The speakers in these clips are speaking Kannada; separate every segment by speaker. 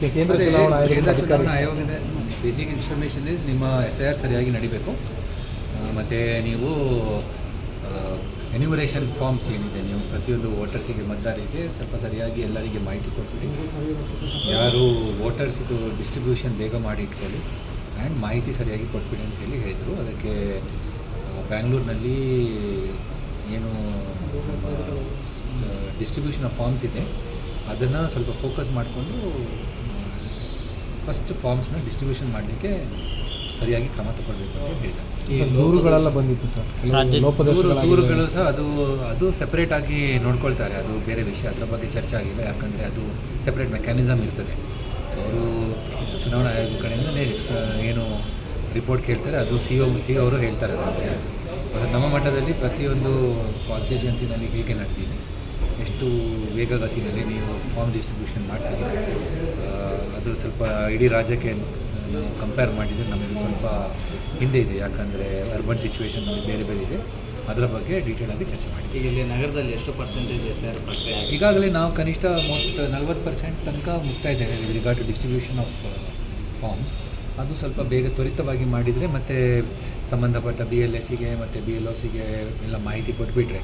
Speaker 1: ಕೇಂದ್ರ ಚುನಾವಣಾ
Speaker 2: ಆಯೋಗದ ಬೇಸಿಕ್ ಇನ್ಫಾರ್ಮೇಷನ್ ಇಸ್ ನಿಮ್ಮ SIR ಸರಿಯಾಗಿ ನಡಿಬೇಕು. ಮತ್ತು ನೀವು ಎನ್ಯುಮರೇಷನ್ ಫಾರ್ಮ್ಸ್ ಏನಿದೆ, ನೀವು ಪ್ರತಿಯೊಂದು ವೋಟರ್ಸಿಗೆ ಮತದಾರರಿಗೆ ಸ್ವಲ್ಪ ಸರಿಯಾಗಿ ಎಲ್ಲರಿಗೆ ಮಾಹಿತಿ ಕೊಟ್ಬಿಡಿ. ಯಾರು ವೋಟರ್ಸಿದು ಡಿಸ್ಟ್ರಿಬ್ಯೂಷನ್ ಬೇಗ ಮಾಡಿ ಇಟ್ಕೊಳ್ಳಿ ಆ್ಯಂಡ್ ಮಾಹಿತಿ ಸರಿಯಾಗಿ ಕೊಟ್ಬಿಡಿ ಅಂತ ಹೇಳಿ ಹೇಳಿದರು. ಅದಕ್ಕೆ ಬ್ಯಾಂಗ್ಳೂರಿನಲ್ಲಿ ಏನು ಡಿಸ್ಟ್ರಿಬ್ಯೂಷನ್ ಆಫ್ ಫಾರ್ಮ್ಸ್ ಇದೆ ಅದನ್ನು ಸ್ವಲ್ಪ ಫೋಕಸ್ ಮಾಡಿಕೊಂಡು ಫಸ್ಟ್ ಫಾರ್ಮ್ಸ್ನ ಡಿಸ್ಟ್ರಿಬ್ಯೂಷನ್ ಮಾಡಲಿಕ್ಕೆ ಸರಿಯಾಗಿ ಕ್ರಮ ತಗೊಳ್ಬೇಕು ಅಂತ ಹೇಳಿದ್ದಾರೆ.
Speaker 1: ಈ ದೂರುಗಳೆಲ್ಲ ಬಂದಿತ್ತು ಸರ್,
Speaker 2: ದೂರುಗಳು ಸಹ ಅದು ಸೆಪ್ರೇಟಾಗಿ ನೋಡ್ಕೊಳ್ತಾರೆ, ಅದು ಬೇರೆ ವಿಷಯ, ಅದರ ಬಗ್ಗೆ ಚರ್ಚೆ ಆಗಿಲ್ಲ. ಯಾಕಂದರೆ ಅದು ಸೆಪ್ರೇಟ್ ಮೆಕ್ಯಾನಿಸಮ್ ಇರ್ತದೆ. ಅವರು ಚುನಾವಣಾ ಆಯೋಗ ಕಡೆಯಿಂದಲೇ ಏನು ರಿಪೋರ್ಟ್ ಕೇಳ್ತಾರೆ ಅದು ಸಿ ಅವರು ಹೇಳ್ತಾರೆ. ಅದರ ಬಗ್ಗೆ ನಮ್ಮ ಮಟ್ಟದಲ್ಲಿ ಪ್ರತಿಯೊಂದು ಕಾನ್ಸ್ಟಿಟ್ಯೂನ್ಸಿನಲ್ಲಿ ಹೇಗೆ ನಡೆದಿದೆ, ಎಷ್ಟು ವೇಗಗತಿಯಲ್ಲಿ ನೀವು ಫಾರ್ಮ್ ಡಿಸ್ಟ್ರಿಬ್ಯೂಷನ್ ಮಾಡ್ತೀವಿ, ಅದು ಸ್ವಲ್ಪ ಇಡೀ ರಾಜ್ಯಕ್ಕೆ ನಾವು ಕಂಪೇರ್ ಮಾಡಿದರೆ ನಮ್ಮದು ಸ್ವಲ್ಪ ಹಿಂದೆ ಇದೆ. ಯಾಕಂದರೆ ಅರ್ಬನ್ ಸಿಚುವೇಷನ್ನಲ್ಲಿ ಬೇರೆ ಬೇರೆ ಇದೆ. ಅದರ ಬಗ್ಗೆ ಡೀಟೇಲ್ ಆಗಿ ಚರ್ಚೆ ಮಾಡಿದ್ದೀವಿ.
Speaker 3: ಇಲ್ಲಿ ನಗರದಲ್ಲಿ ಎಷ್ಟು ಪರ್ಸೆಂಟೇಜ್ SIR ಪ್ರಕ್ರಿಯೆ
Speaker 2: ಈಗಾಗಲೇ ನಾವು ಕನಿಷ್ಠ 40% ತನಕ ಮುಗ್ತಾ ಇದ್ದೇವೆ with regard to distribution of forms. ಅದು ಸ್ವಲ್ಪ ಬೇಗ ತ್ವರಿತವಾಗಿ ಮಾಡಿದರೆ ಮತ್ತು ಸಂಬಂಧಪಟ್ಟ BLSಗೆ ಮತ್ತು BLOಸಿಗೆ ಎಲ್ಲ ಮಾಹಿತಿ ಕೊಟ್ಬಿಟ್ರೆ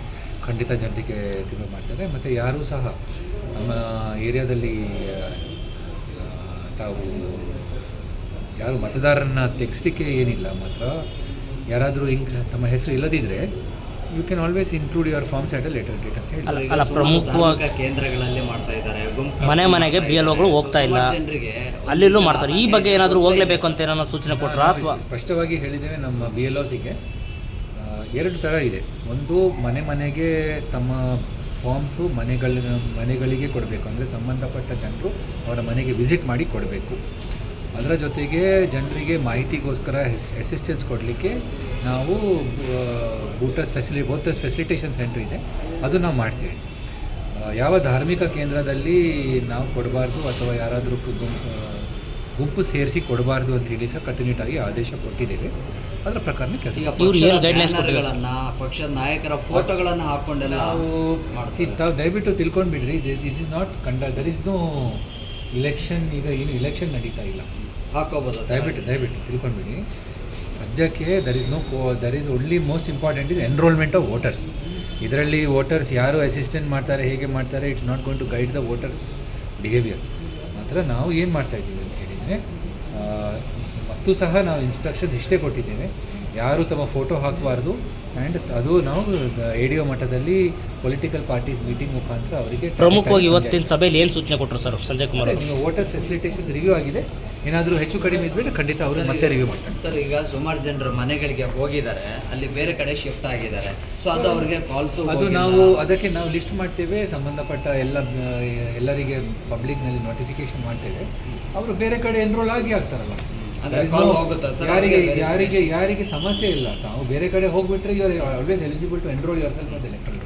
Speaker 2: ಖಂಡಿತ ಜನರಿಗೆ ತಿರುವು ಮಾಡ್ತಾರೆ. ಮತ್ತು ಯಾರೂ ಸಹ ನಮ್ಮ ಏರಿಯಾದಲ್ಲಿ ತಾವು ಯಾರು ಮತದಾರರನ್ನು ತೆಗೆಸಲಿಕ್ಕೆ ಏನಿಲ್ಲ, ಮಾತ್ರ ಯಾರಾದರೂ ಹಿಂಗೆ ತಮ್ಮ ಹೆಸರು ಇಲ್ಲದಿದ್ದರೆ you can always include your forms at a later date ಅಂತ ಹೇಳಿ.
Speaker 3: ಅಲ್ಲ, ಪ್ರಮುಖವಾಗಿ ಕೇಂದ್ರಗಳಲ್ಲಿ ಮಾಡ್ತಾ ಇದ್ದಾರೆ,
Speaker 4: ಮನೆಗೆ BLOಗಳು ಹೋಗ್ತಾ ಇಲ್ಲ, ಅಲ್ಲಿಲ್ಲೂ ಮಾಡ್ತಾರೆ. ಈ ಬಗ್ಗೆ ಏನಾದರೂ ಹೋಗಲೇಬೇಕು ಅಂತ ಏನಾದರೂ ಸೂಚನೆ ಕೊಟ್ಟರಾ ಅಥವಾ?
Speaker 2: ಸ್ಪಷ್ಟವಾಗಿ ಹೇಳಿದ್ದೇವೆ, ನಮ್ಮ BLOಸಿಗೆ 2 ಥರ ಇದೆ. ಒಂದು ಮನೆಗೆ ತಮ್ಮ ಫಾರ್ಮ್ಸು ಮನೆಗಳಿಗೆ ಕೊಡಬೇಕು, ಅಂದರೆ ಸಂಬಂಧಪಟ್ಟ ಜನರು ಅವರ ಮನೆಗೆ ವಿಸಿಟ್ ಮಾಡಿ ಕೊಡಬೇಕು. ಅದರ ಜೊತೆಗೆ ಜನರಿಗೆ ಮಾಹಿತಿಗೋಸ್ಕರ ಅಸಿಸ್ಟೆನ್ಸ್ ಕೊಡಲಿಕ್ಕೆ ನಾವು ವೋಟರ್ಸ್ ಫೆಸಿಲಿಟೇಷನ್ ಸೆಂಟ್ರ್ ಇದೆ, ಅದು ನಾವು ಮಾಡ್ತೀವಿ. ಯಾವ ಧಾರ್ಮಿಕ ಕೇಂದ್ರದಲ್ಲಿ ನಾವು ಕೊಡಬಾರ್ದು ಅಥವಾ ಯಾರಾದರೂ ಗುಂಪು ಸೇರಿಸಿ ಕೊಡಬಾರ್ದು ಅಂತ ಹೇಳಿ ಸಹ ಕಟ್ಟುನಿಟ್ಟಾಗಿ ಆದೇಶ ಕೊಟ್ಟಿದ್ದೇವೆ. ಅದರ ಪ್ರಕಾರ ಕೆಲಸ.
Speaker 3: ಪಕ್ಷದ ನಾಯಕರ ಫೋಟೋಗಳನ್ನು ಹಾಕ್ಕೊಂಡೆಲ್ಲ
Speaker 2: ತಾವು ದಯವಿಟ್ಟು ತಿಳ್ಕೊಂಡ್ಬಿಡ್ರಿ, this is not there is no election. ಈಗ ಏನು ಇಲೆಕ್ಷನ್ ನಡೀತಾ ಇಲ್ಲ,
Speaker 3: ಹಾಕೋಬೋದು.
Speaker 2: ದಯವಿಟ್ಟು ತಿಳ್ಕೊಂಡ್ಬಿಡಿ. ಸದ್ಯಕ್ಕೆ there is only most important is enrolment of voters. ಇದರಲ್ಲಿ ವೋಟರ್ಸ್ ಯಾರು ಅಸಿಸ್ಟೆಂಟ್ ಮಾಡ್ತಾರೆ, ಹೇಗೆ ಮಾಡ್ತಾರೆ, it's not going to guide the voters behaviour. ಮಾತ್ರ ನಾವು ಏನು ಮಾಡ್ತಾಯಿದ್ದೀವಿ ಅಂತ ಹೇಳಿದರೆ, ಮತ್ತು ಸಹ ನಾವು ಇನ್ಸ್ಟ್ರಕ್ಷನ್ಸ್ ಇಷ್ಟೇ ಕೊಟ್ಟಿದ್ದೇವೆ, ಯಾರು ತಮ್ಮ ಫೋಟೋ ಹಾಕಬಾರ್ದು. ಆ್ಯಂಡ್ ಅದು ನಾವು ADO ಮಟ್ಟದಲ್ಲಿ ಪೊಲಿಟಿಕಲ್ ಪಾರ್ಟೀಸ್ ಮೀಟಿಂಗ್ ಮುಖಾಂತರ ಅವರಿಗೆ
Speaker 4: ಪ್ರಮುಖವಾಗಿ ಇವತ್ತಿನ ಸಭೆಯಲ್ಲಿ ಏನು ಸೂಚನೆ ಕೊಟ್ಟರು ಸರ್ ಸಂಜಯ್ ಕುಮಾರ್?
Speaker 2: ನಿಮ್ಮ ವೋಟರ್ ಫೆಸಿಲಿಟೇಷನ್ ರಿವ್ಯೂ ಆಗಿದೆ, ಏನಾದರೂ ಹೆಚ್ಚು ಕಡಿಮೆ ಇದ್ದರೆ ಖಂಡಿತ ಅವರು ಮತ್ತೆ ರಿವ್ಯೂ ಮಾಡ್ತಾರೆ.
Speaker 3: ಸರ್, ಈಗ ಸುಮಾರು ಜನರು ಮನೆಗಳಿಗೆ ಹೋಗಿದ್ದಾರೆ, ಅಲ್ಲಿ ಬೇರೆ ಕಡೆ ಶಿಫ್ಟ್ ಆಗಿದ್ದಾರೆ. ಸೊ ಅದು ಅವರಿಗೆ ಕಾಲ್ಸು,
Speaker 2: ಅದು ಅದಕ್ಕೆ ನಾವು ಲಿಸ್ಟ್ ಮಾಡ್ತೇವೆ, ಸಂಬಂಧಪಟ್ಟ ಎಲ್ಲರಿಗೆ ಪಬ್ಲಿಕ್ನಲ್ಲಿ ನೋಟಿಫಿಕೇಶನ್ ಮಾಡ್ತೇವೆ. ಅವರು ಬೇರೆ ಕಡೆ ಎನ್ರೋಲ್ ಆಗ್ತಾರಲ್ಲ, ಯಾರಿಗೆ ಸಮಸ್ಯೆ ಇಲ್ಲ, ತಾವು ಬೇರೆ ಕಡೆ ಹೋಗ್ಬಿಟ್ರೆ you are always eligible to enrol yourself ಅಂತ electoral.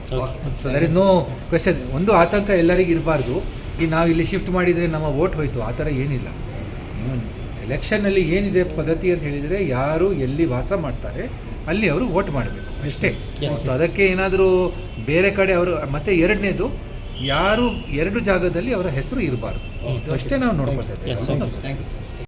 Speaker 2: So there is no question. ಒಂದು ಆತಂಕ ಎಲ್ಲರಿಗೂ ಇರಬಾರ್ದು, ಈಗ ನಾವು ಇಲ್ಲಿ ಶಿಫ್ಟ್ ಮಾಡಿದರೆ ನಮ್ಮ ವೋಟ್ ಹೋಯಿತು, ಆ ಥರ ಏನಿಲ್ಲ. ಎಲೆಕ್ಷನ್ನಲ್ಲಿ ಏನಿದೆ ಪದ್ಧತಿ ಅಂತ ಹೇಳಿದರೆ, ಯಾರು ಎಲ್ಲಿ ವಾಸ ಮಾಡ್ತಾರೆ ಅಲ್ಲಿ ಅವರು ವೋಟ್ ಮಾಡಬೇಕು ಅಷ್ಟೇ. ಸೊ ಅದಕ್ಕೆ ಏನಾದರೂ ಬೇರೆ ಕಡೆ ಅವರು, ಮತ್ತು ಎರಡನೇದು, ಯಾರು 2 ಜಾಗದಲ್ಲಿ ಅವರ ಹೆಸರು ಇರಬಾರ್ದು, ಅಷ್ಟೇ ನಾವು ನೋಡ್ಕೊಳ್ತಾ ಇದ್ದೇವೆ.
Speaker 3: Thank you sir.